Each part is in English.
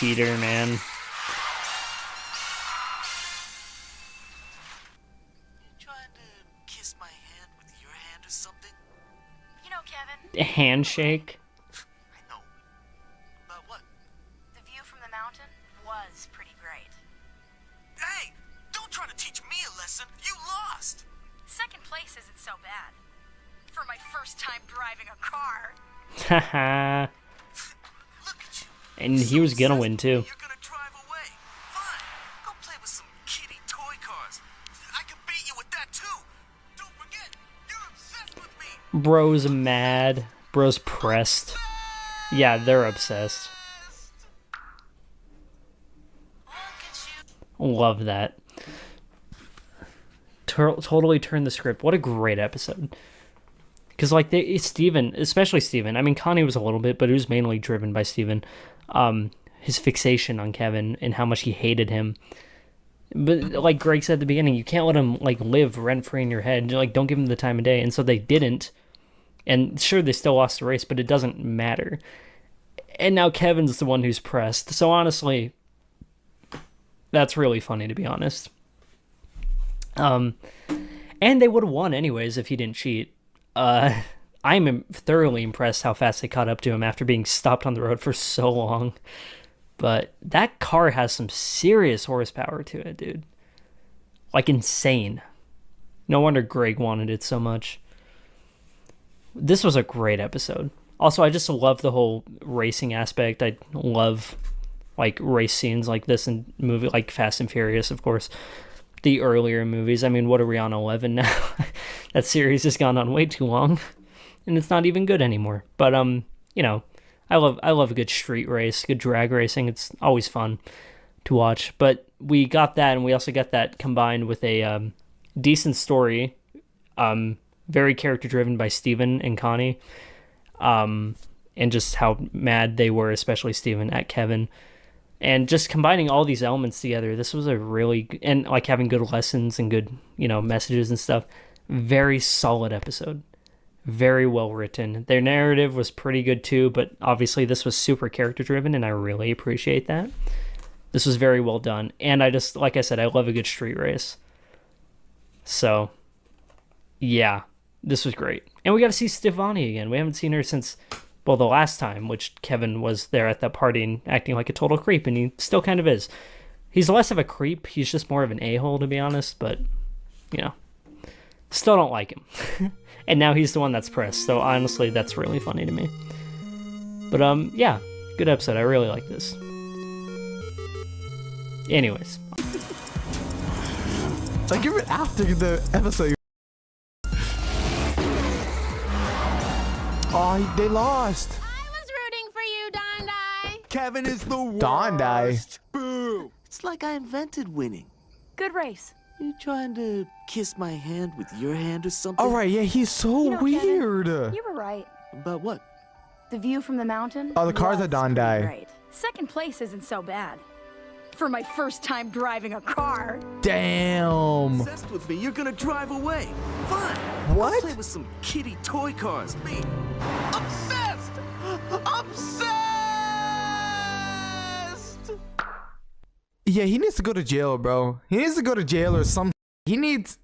cheater, man. You trying to kiss my hand with your hand or something? You know, Kevin. A handshake. I know. About what? The view from the mountain was pretty great. Hey! Don't try to teach me a lesson! You lost! Second place isn't so bad. For my first time driving a car. Haha. Look at you. And he was gonna win, too. You're gonna drive away. Fine. Go play with some kiddie toy cars. I can beat you with that, too. Don't forget, you're obsessed with me. Bro's mad. Bro's pressed. Yeah, they're obsessed. Love that. Totally turned the script. What a great episode. Because, like, Steven, especially Steven. I mean, Connie was a little bit, but it was mainly driven by Steven. His fixation on Kevin and how much he hated him. But, like Greg said at the beginning, you can't let him, like, live rent-free in your head. Like, don't give him the time of day. And so they didn't. And sure, they still lost the race, but it doesn't matter. And now Kevin's the one who's pressed. So, honestly, that's really funny, to be honest. And they would have won anyways if he didn't cheat. I'm thoroughly impressed how fast they caught up to him after being stopped on the road for so long. But that car has some serious horsepower to it, dude. Like, insane. No wonder Greg wanted it so much. This was a great episode. Also, I just love the whole racing aspect. I love, like, race scenes like this in movie, like Fast and Furious, of course. The earlier movies. I mean, what are we on, 11 now? That series has gone on way too long, and it's not even good anymore. But you know, I love a good street race, good drag racing. It's always fun to watch. But we got that, and we also got that combined with a decent story, very character driven by Steven and Connie, and just how mad they were, especially Steven, at Kevin. And just combining all these elements together, this was a really, and like having good lessons and good, you know, messages and stuff. Very solid episode. Very well written. Their narrative was pretty good too, but obviously this was super character driven, and I really appreciate that. This was very well done. And I just, like I said, I love a good street race. So, yeah, this was great. And we got to see Stefani again. We haven't seen her since, well, the last time, which Kevin was there at that party and acting like a total creep, and he still kind of is. He's less of a creep. He's just more of an a-hole, to be honest, but, you know, still don't like him. And now he's the one that's pressed, so honestly, that's really funny to me. But, yeah, good episode. I really like this. Anyways. Like, even after the episode. Oh, they lost. I was rooting for you, Dondai. Kevin is the worst. Dondai. Boo! It's like I invented winning. Good race. You trying to kiss my hand with your hand or something? All right, yeah, he's so You know, weird. Kevin, you were right. About what? The view from the mountain. Oh, the cars was are Dondai. pretty great. Second place isn't so bad. For my first time driving a car. Damn. Obsessed with me, you're gonna drive away. Fine. What? I'll play with some kiddie toy cars. Me. Obsessed! Obsessed! Yeah, he needs to go to jail, bro. He needs to go to jail or something. He's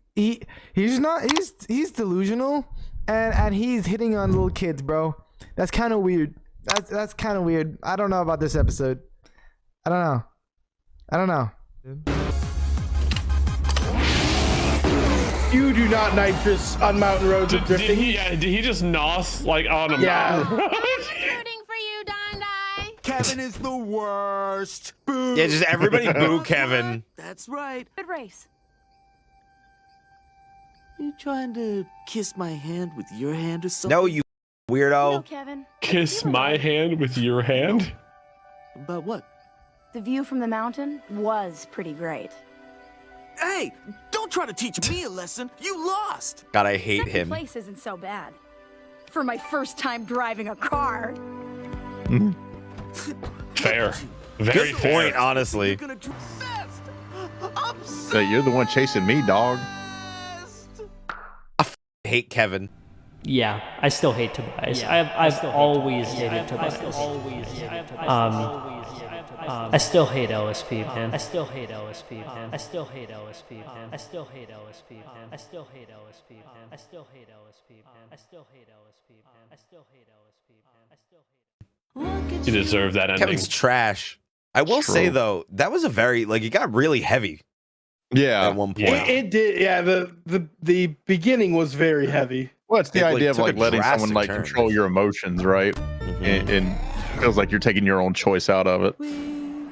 delusional, and he's hitting on little kids, bro. That's kind of weird. That's kind of weird. I don't know about this episode. I don't know. You do not nitrous on mountain roads of drifting. Did he just nos like on a mountain? I was rooting for you, Dondai. Kevin is the worst. Boo! Yeah, just everybody boo Kevin. That's right. Good race. You trying to kiss my hand with your hand or something? No, you You weirdo. know, Kevin. Kiss you were my right. hand with your hand? About what? The view from the mountain was pretty great. Hey, don't try to teach me a lesson. You lost. God, I hate Second him. place isn't so bad. For my first time driving a car. Fair. Very Good fair. point, honestly. You're gonna obsessed. Obsessed. So you're the one chasing me, dog. I hate Kevin. Yeah, I still hate Tobias. I've always hated Tobias. I still hate LSP, man. I still hate LSP, man. I still hate LSP, man. I still hate LSP, man. I still hate LSP, man. I still hate LSP, man. I still hate LSP, man. I still hate LSP, man. I still hate. You deserve that ending. Kevin's trash. I will say though, that was a very like it got really heavy. Yeah. At one point. Yeah. It did. Yeah. The beginning was very heavy. Well, it's the idea of took a like letting someone drastic like turn. control your emotions, right? And it feels like you're taking your own choice out of it.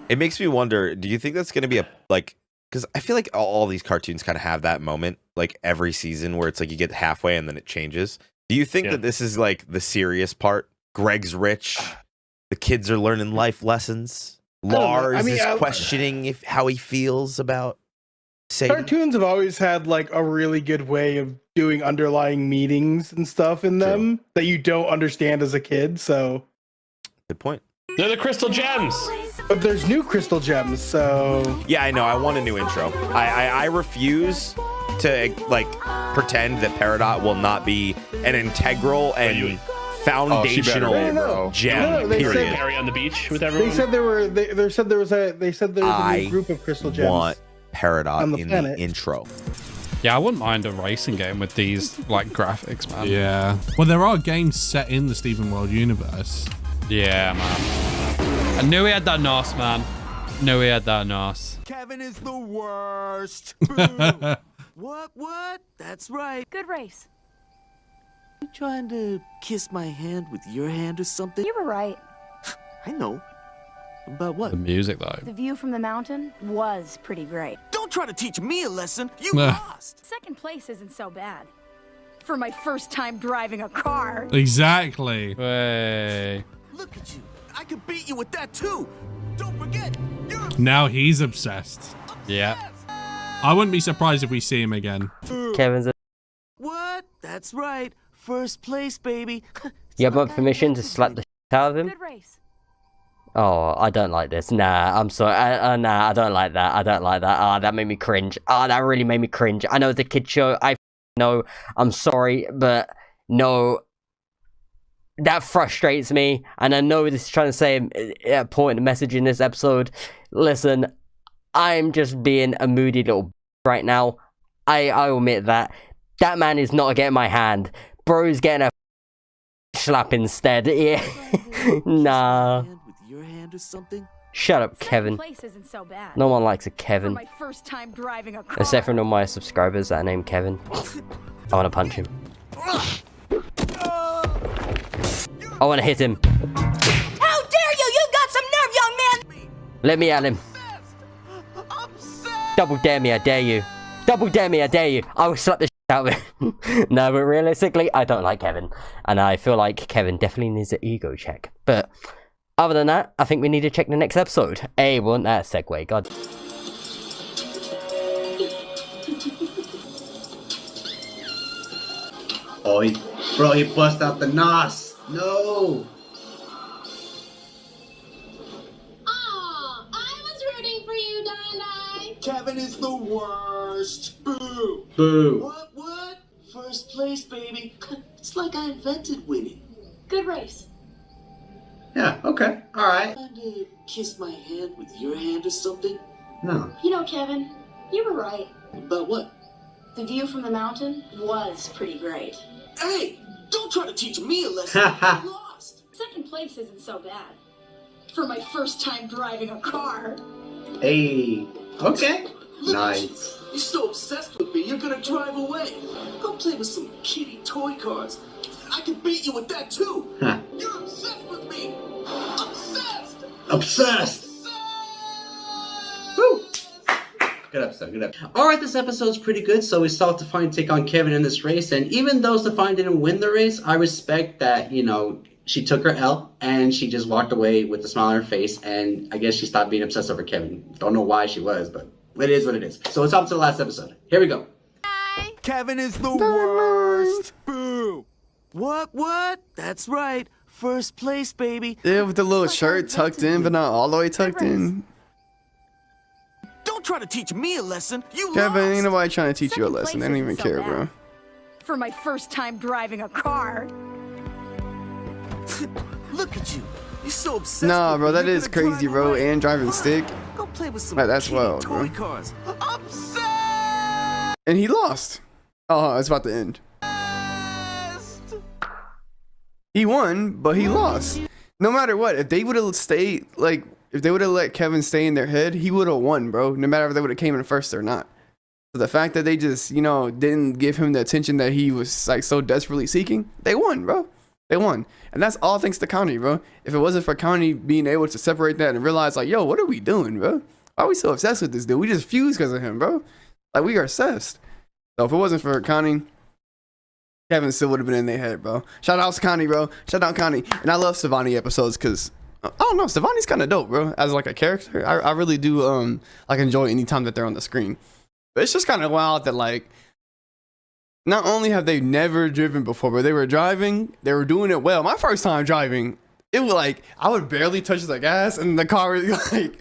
It makes me wonder, do you think that's going to be a like because I feel like all these cartoons kind of have that moment like every season where it's like you get halfway and then it changes. Do you think that this is like the serious part? Greg's rich. The kids are learning life lessons. Lars is questioning how he feels about Sadie. Cartoons have always had like a really good way of doing underlying meanings and stuff in them that you don't understand as a kid. So good point. They're the crystal gems. But there's new crystal gems, so yeah, I know. I want a new intro. I refuse to like pretend that Peridot will not be an integral and foundational gem. They period. said Harry on the beach with everyone. They said there was a new group of crystal gems. Want Peridot in planet. the intro. Yeah, I wouldn't mind a racing game with these like graphics, man. Yeah. Well, there are games set in the Steven World universe. Yeah, man. I knew he had that NOS, man. Knew he had that NOS. Kevin is the worst. What? That's right. Good race. You trying to kiss my hand with your hand or something? You were right. I know. About what? The music, though. The view from the mountain was pretty great. Don't try to teach me a lesson. You lost. Second place isn't so bad. For my first time driving a car. Exactly. Way. Look at you. I could beat you with that too. Don't forget, you're Now he's obsessed. Yeah. I wouldn't be surprised if we see him again. Kevin's. What? That's right. First place, baby. You have my permission to slap the shit out of him? Good race. Oh, I don't like this. Nah, I'm sorry. Nah, I don't like that. I don't like that. Ah, that made me cringe. Ah, that really made me cringe. I know it's a kid show. I know. I'm sorry, but no. That frustrates me, and I know this is trying to say a point, a message in this episode. Listen, I'm just being a moody little right now. I admit that. That man is not getting my hand. Bro's getting a slap instead. Yeah. Nah. With your hand or something? Shut up, Kevin. Place isn't so bad. No one likes a For Kevin. my first time driving a car. Except for none of my subscribers that are named Kevin. I want to punch him. I want to hit him. How dare you! You've got some nerve, young man! Let me at him. Double dare me, I dare you. Double dare me, I dare you. I will slap the shit out of him. No, but realistically, I don't like Kevin. And I feel like Kevin definitely needs an ego check. But other than that, I think we need to check the next episode. Hey, wasn't that a segue? God. Oh, bro, he bust out the NOS. No. Aw, I was rooting for you, Dai. Kevin is the worst. Boo. Boo. What? First place, baby. It's like I invented winning. Good race. Yeah, okay. All right. Trying to kiss my hand with your hand or something? No. You know, Kevin, you were right. About what? The view from the mountain was pretty great. Hey, don't try to teach me a lesson. You lost. Second place isn't so bad. For my first time driving a car. Hey. Okay. Look at you. Nice. You're so obsessed with me, you're gonna drive away. Go play with some kitty toy cars. I can beat you with that too. Huh. You're obsessed with me. Obsessed. Obsessed. Woo. Good episode, good episode. Alright, this episode's pretty good. So we saw Stefani take on Kevin in this race. And even though Stefani didn't win the race, I respect that, you know, she took her L and she just walked away with a smile on her face. And I guess she stopped being obsessed over Kevin. Don't know why she was, but it is what it is. So it's up to the last episode. Here we go. Kevin is the worst. Boo. What? That's right. First place, baby. Yeah, with the little shirt tucked in, but not all the way tucked in. Don't try to teach me a lesson. You Kevin, lost. ain't nobody trying to teach you a lesson. They don't even care, bro. For my first time driving a car. Look at you. You so obsessed Nah, with bro, me, that you're is gonna crazy, drive bro. away. And driving stick. Go play with some Like, that's kitty wild, toy bro. cars. Obsessed. And he lost. Oh, it's about to end. He won, but he lost. No matter what, if they would have stayed, like, if they would have let Kevin stay in their head, he would have won, bro. No matter if they would have came in first or not. So the fact that they just, you know, didn't give him the attention that he was like so desperately seeking, they won, bro. They won. And that's all thanks to Connie, bro. If it wasn't for Connie being able to separate that and realize, like, yo, what are we doing, bro? Why are we so obsessed with this dude? We just fused because of him, bro. Like, we are obsessed. So if it wasn't for Connie, Kevin still would have been in their head, bro. Shout out to Connie, bro. Shout out Connie. And I love Savani episodes because, I don't know, Savani's kind of dope, bro. As like a character, I really do like enjoy any time that they're on the screen. But it's just kind of wild that, like, not only have they never driven before, but they were driving, they were doing it well. My first time driving, it was like, I would barely touch the gas and the car was like,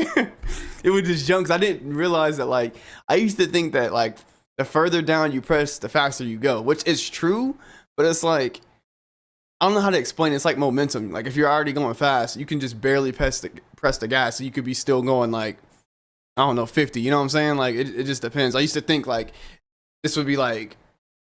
it would just jump. 'Cause I didn't realize that, like, I used to think that, like, the further down you press, the faster you go, which is true, but it's like, I don't know how to explain it. It's like momentum. Like, if you're already going fast, you can just barely press the gas, so you could be still going, like, I don't know, 50, you know what I'm saying? Like, it just depends. I used to think, like, this would be, like,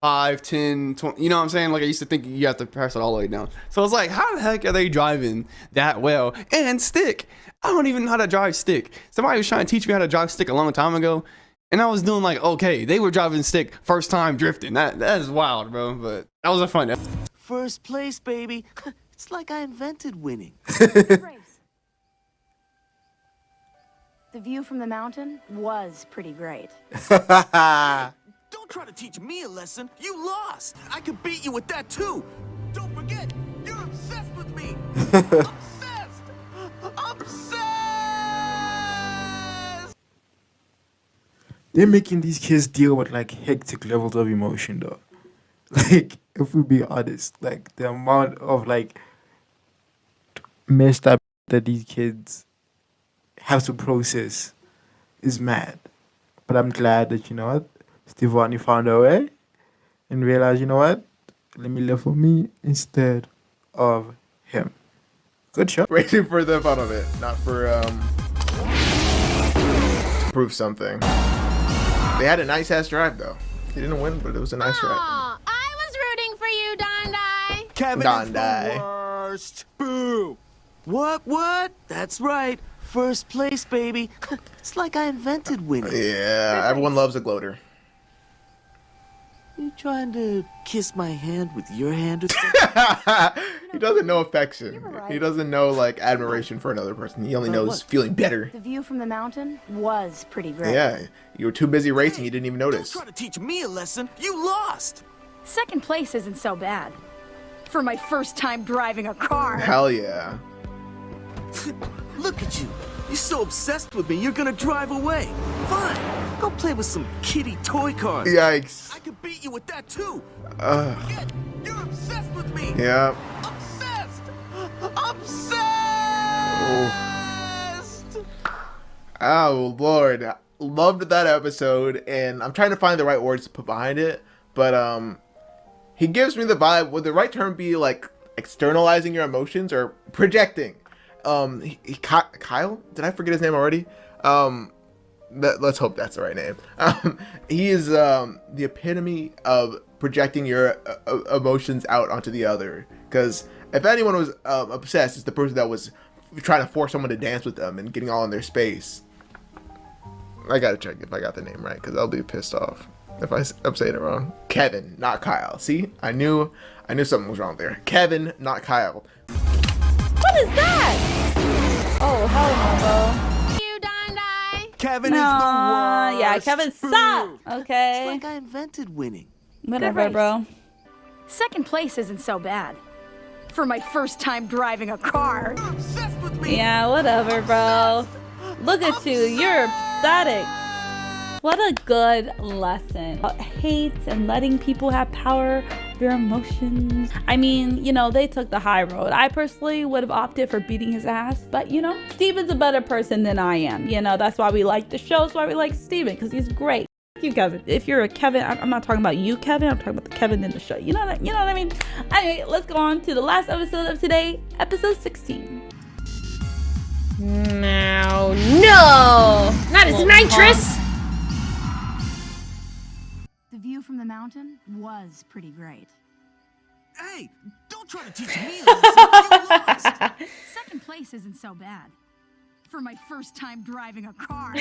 5, 10, 20, you know what I'm saying? Like, I used to think you have to press it all the way down. So it's like, how the heck are they driving that well? And stick. I don't even know how to drive stick. Somebody was trying to teach me how to drive stick a long time ago, and I was doing, like, okay. They were driving stick first time drifting. That is wild, bro, but that was a fun episode. First place, baby. It's like I invented winning. The view from the mountain was pretty great. Don't try to teach me a lesson. You lost. I could beat you with that too. Don't forget, you're obsessed with me. Obsessed. Obsessed. They're making these kids deal with like hectic levels of emotion, though. Like, if we be honest, like the amount of like messed up that these kids have to process is mad. But I'm glad that, you know what, Stevani found a way and realized, you know what, let me live for me instead of him. Good show. Waiting for the fun of it, not for to prove something. They had a nice ass drive though. They didn't win, but it was a nice drive. I was rooting for you, Dondai. Kevin is the Dondai. worst. Boo. What? That's right. First place, baby. It's like I invented winning. Yeah, everyone loves a gloater. You trying to kiss my hand with your hand or something? He doesn't know affection. He doesn't know like admiration for another person. He only knows feeling better. The view from the mountain was pretty great. Yeah, you were too busy racing, you didn't even notice. Try to teach me a lesson. You lost. Second place isn't so bad. For my first time driving a car. Hell yeah. Look at you. You're so obsessed with me, you're gonna drive away. Fine. Go play with some kitty toy cars. Yikes. I could beat you with that too. Ugh. You're obsessed with me. Yeah. Obsessed. Obsessed. Oh Lord, loved that episode, and I'm trying to find the right words to put behind it, but he gives me the vibe. Would the right term be like externalizing your emotions or projecting? Kyle, did I forget his name already? Let's hope that's the right name. He is the epitome of projecting your emotions out onto the other. Because if anyone was obsessed, it's the person that was trying to force someone to dance with them and getting all in their space. I gotta check if I got the name right, because I'll be pissed off if I'm saying it wrong. Kevin, not Kyle. See, I knew something was wrong there. Kevin, not Kyle. What is that? Oh, hell no, bro. You, Dondai. Kevin is the worst. Yeah, Kevin sucks. Okay. It's like I invented winning. Whatever, bro. Second place isn't so bad. For my first time driving a car. You're obsessed with me. Yeah, whatever, bro. Look at you. You're pathetic. What a good lesson about hate and letting people have power of your emotions. I mean, you know, they took the high road. I personally would have opted for beating his ass, but you know, Steven's a better person than I am. You know, that's why we like the show. That's why we like Steven, because he's great. Thank you, Kevin. If you're a Kevin, I'm not talking about you, Kevin. I'm talking about the Kevin in the show. You know what I mean? Anyway, let's go on to the last episode of today, episode 16. No, no, not as nitrous. The view from the mountain was pretty great. Hey, don't try to teach me a lesson. You lost. Second place isn't so bad. For my first time driving a car.